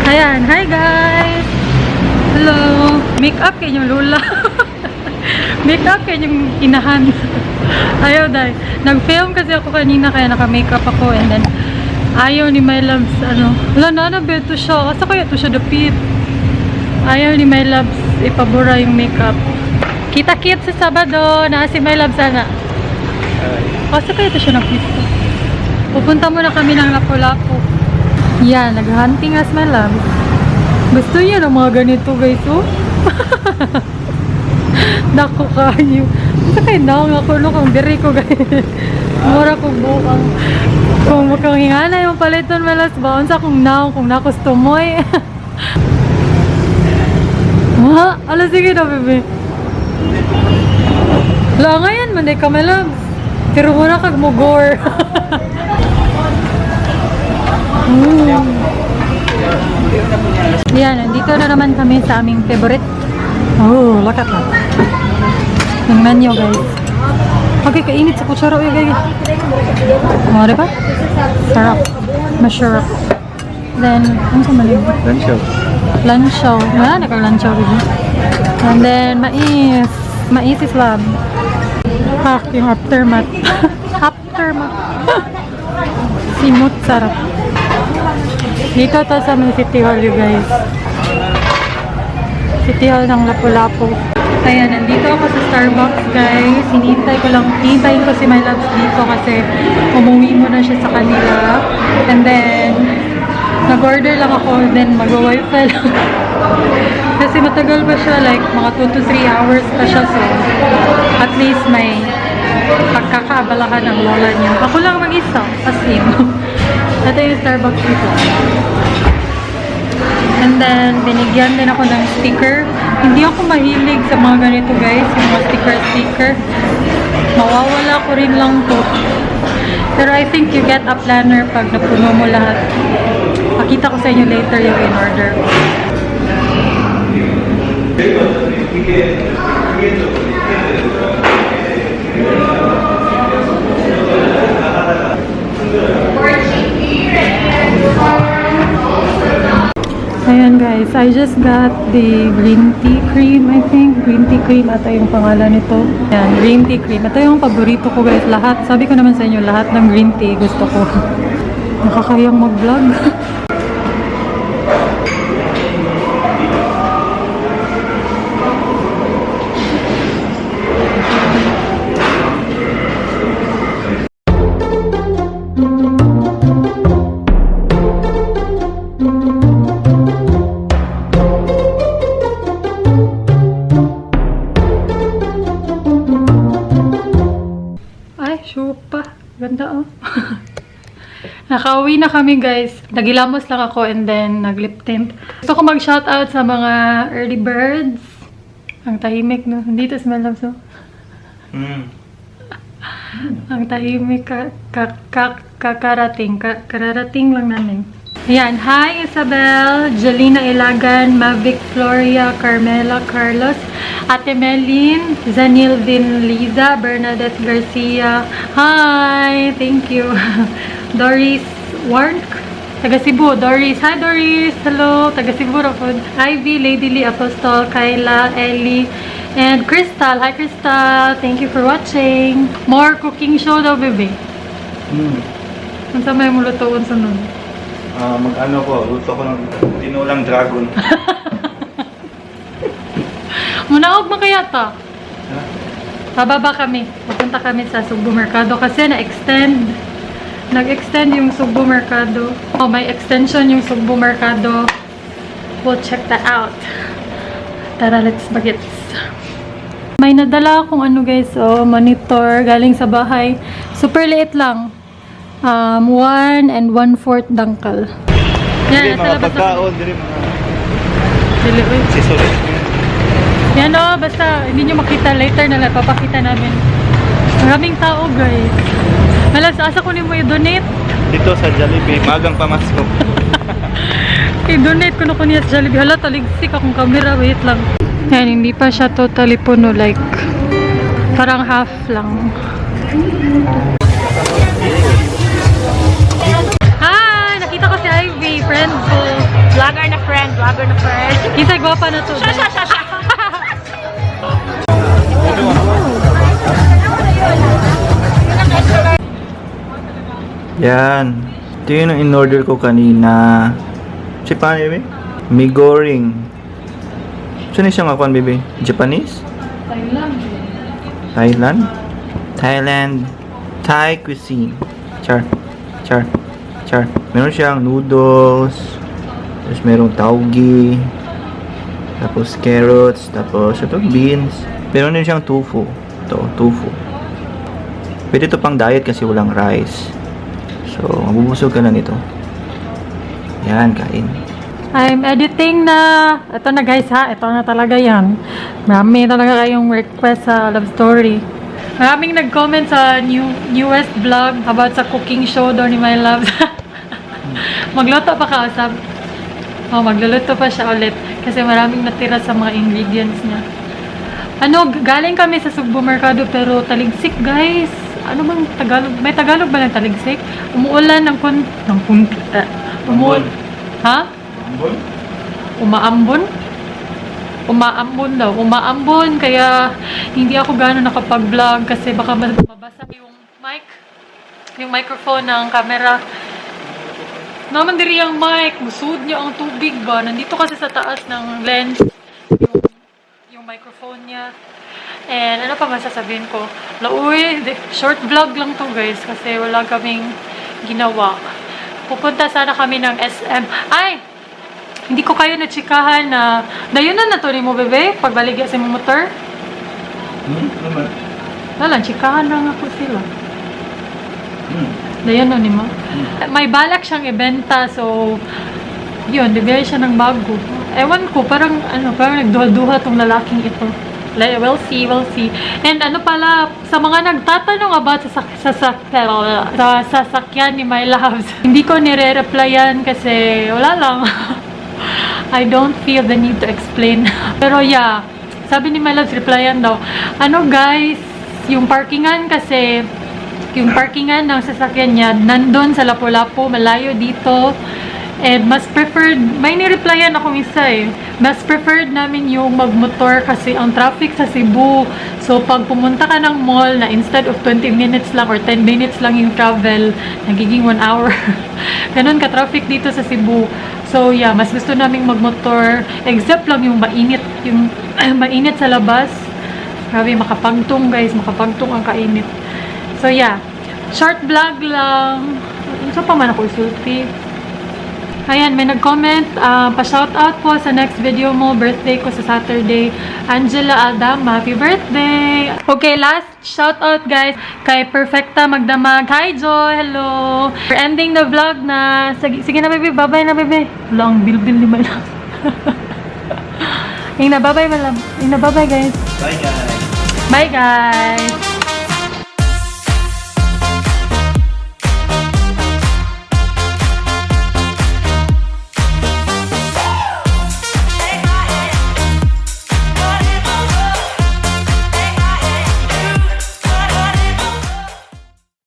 Ayan, hi guys! Hello! Make-up kayo yung lula. Make-up kayo yung inahan. Ayaw dahil. Nag-film kasi ako kanina kaya naka-makeup ako and then ayaw ni my loves, wala na beto siya. Asa kaya ito siya dapit? Ayaw ni my loves ipabura yung makeup. Kita-kit sa Sabado na si my loves sana. Asa kaya ito siya nagpisto? Pupunta muna kami ng Lapu-Lapu. Yan, nag-hunting as my loves. Gusto niya ng mga ganito guys, oh. Dako kayo. Basta kayo naong ako, kung diri ko guys. Mura kong bukang. Kung mukhang hingana yung paliton malas ba? Unsa kung naong, kung nakustumoy. Ha? Ala, sige na, bebe. Wala nga yan, manday ka my loves. Pero muna kag mugor. Yan, nandito na naman kami sa aming favorite. Oh, lakat na. Yung menu, guys. Okay, kainit sa kutsaro yun, guys. Oh, diba? Sarap. Masarap. Then, ano sa mali? Lanchaw. Lanchaw. Wala, naka-lanchaw, diba? And then, mais. Mais is love. Pak, yung aftermath. Aftermath. Simot, sarap. Dito to sa mga City Hall, you guys. City Hall ng Lapu-Lapu. Ayan, nandito ako sa Starbucks, guys. Hinihintay ko si my loves dito kasi umuwi muna siya sa kanila. And then, nag-order lang ako, then mag-wifi lang. Kasi matagal pa siya, like mga 2 to 3 hours pa siya. So, at least may pagkakaabalahan ng lola niya. Ako lang mag-isa, asim. Ito yung Starbucks dito. And then, binigyan din ako ng sticker. Hindi ako mahilig sa mga ganito guys, yung mga sticker. Mawawala ko rin lang to. Pero I think you get a planner pag napuno mo lahat. Pakita ko sa inyo later yung in-order. Ayan guys, I just got the green tea cream, I think. Green tea cream, ata yung pangalan nito. Ayan, green tea cream. Ito yung paborito ko guys, lahat. Sabi ko naman sa inyo, lahat ng green tea gusto ko. Nakakayang mag-vlog. Supa. Ganda oh. Nakauwi na kami guys. Nagilamos lang ako and then nag-lip tint. Gusto ko mag-shoutout sa mga early birds. Ang tahimik no. Dito smell lang so. Ang tahimik kararating lang namin. Ayan. Hi Isabel, Jelina Ilagan, Mavic Floria, Carmela Carlos, Ate Melin, Zanil Vin Liza, Bernadette Garcia. Hi! Thank you. Doris Warnk, taga Cebu. Doris. Hi Doris! Hello! Taga Cebu rapod. Ivy, Lady Lee Apostol, Kyla, Ellie, and Crystal. Hi Crystal! Thank you for watching. More cooking show daw, bebe. Kung sa may mulutoon sunod. Mag-ano ko, luto ko ng tinulang dragon. Munaog mo kaya to? Pababa kami. Pupunta kami sa Sugbo Mercado kasi na-extend. Nag-extend yung Sugbo Mercado. Oh, may extension yung Sugbo Mercado. We'll check that out. Tara, let's bagets. May nadala akong ano guys, monitor galing sa bahay. Super liit lang. 1 1/4 dangkal. Yan, nasa labas pagkaon, dili mga Dili, accessories. yan o, basta hindi nyo makita later na lang, papakita namin. Maraming tao guys. Malas, asa ko mo i-donate? Dito sa Jollibee, magang pamasko. I-donate ko na ko niya sa Jollibee. Hala, taligsik akong camera, wait lang. Yan, hindi pa siya totally puno, like parang half lang. Hi! Nakita ko si Ivy, friend ko. Vlogger na friend. Kita gwapa na to. Siya. Yan. Ito yung in-order ko kanina. Si paano, bebe? Mee goreng. Saan siya nga kuhan, bebe? Japanese? Thailand. Thai cuisine. Char. Meron siyang noodles. Tapos merong tauge. Tapos carrots. Tapos ito beans. Meron din siyang tofu. Ito, tofu. Pwede ito pang diet kasi walang rice. So, mabubusog ka na nito. Yan, kain. I'm editing na. Ito na guys ha. Ito na talaga yan. Marami talaga kayong request sa love story. Maraming nag-comment sa newest vlog about sa cooking show daw ni My Love. Magluto pa kausap. Magluluto pa siya ulit. Kasi maraming natira sa mga ingredients niya. Galing kami sa Sugbo Mercado pero taligsik guys. Ano bang Tagalog? May Tagalog ba ng taligsik? Umuulan ng Ha? Ambon? Umaambon daw. Umaambon kaya hindi ako gano'n nakapag-vlog kasi baka mabasa yung microphone ng camera. Naman diri ang mic. Musud niya ang tubig ba? Nandito kasi sa taas ng lens yung microphone niya. And ano pa masasabihin ko? Short vlog lang to guys kasi wala kaming ginawa. Pupunta sana kami ng SM. Ay! Hindi ko kayo na-chikahan na dayon na to ni mo bebe pagbaligya sa mo motor. Naman. Wala, chikahan lang ako sila. Dayon na ni mo. May balak siyang ibenta so yun, bibili siya ng bago. Ewan ko, parang nagduha-duha tong lalaking ito. We'll see. And sa mga nagtatanong about sa sasakyan ni My Loves, hindi ko nire-replyan kasi wala lang. I don't feel the need to explain. Pero yeah, sabi ni My Loves, replyan daw. Guys, yung parkingan ng sasakyan niya, nandun sa Lapu-Lapu, malayo dito. And mas preferred, may ni-replyan akong isa mas preferred namin yung magmotor kasi ang traffic sa Cebu. So, pag pumunta ka ng mall na instead of 20 minutes lang or 10 minutes lang yung travel, nagiging 1 hour. Ganun ka-traffic dito sa Cebu. So, yeah, mas gusto naming magmotor. Except lang yung mainit sa labas. Grabe, makapagtong guys, makapagtong ang kainit. So, yeah, short vlog lang. Isa pa man ako isulti. Ayan, may nag-comment, pa-shoutout po sa next video mo, birthday ko sa Saturday, Angela Aldama, happy birthday! Okay, last shoutout guys, kay Perfecta Magdamag, hi Joy, hello! We're ending the vlog na, sige na bebe, bye-bye na bebe. Wala ang bil-bil ni Malam. Bye-bye Malam. Bye-bye guys. Bye guys. Bye guys!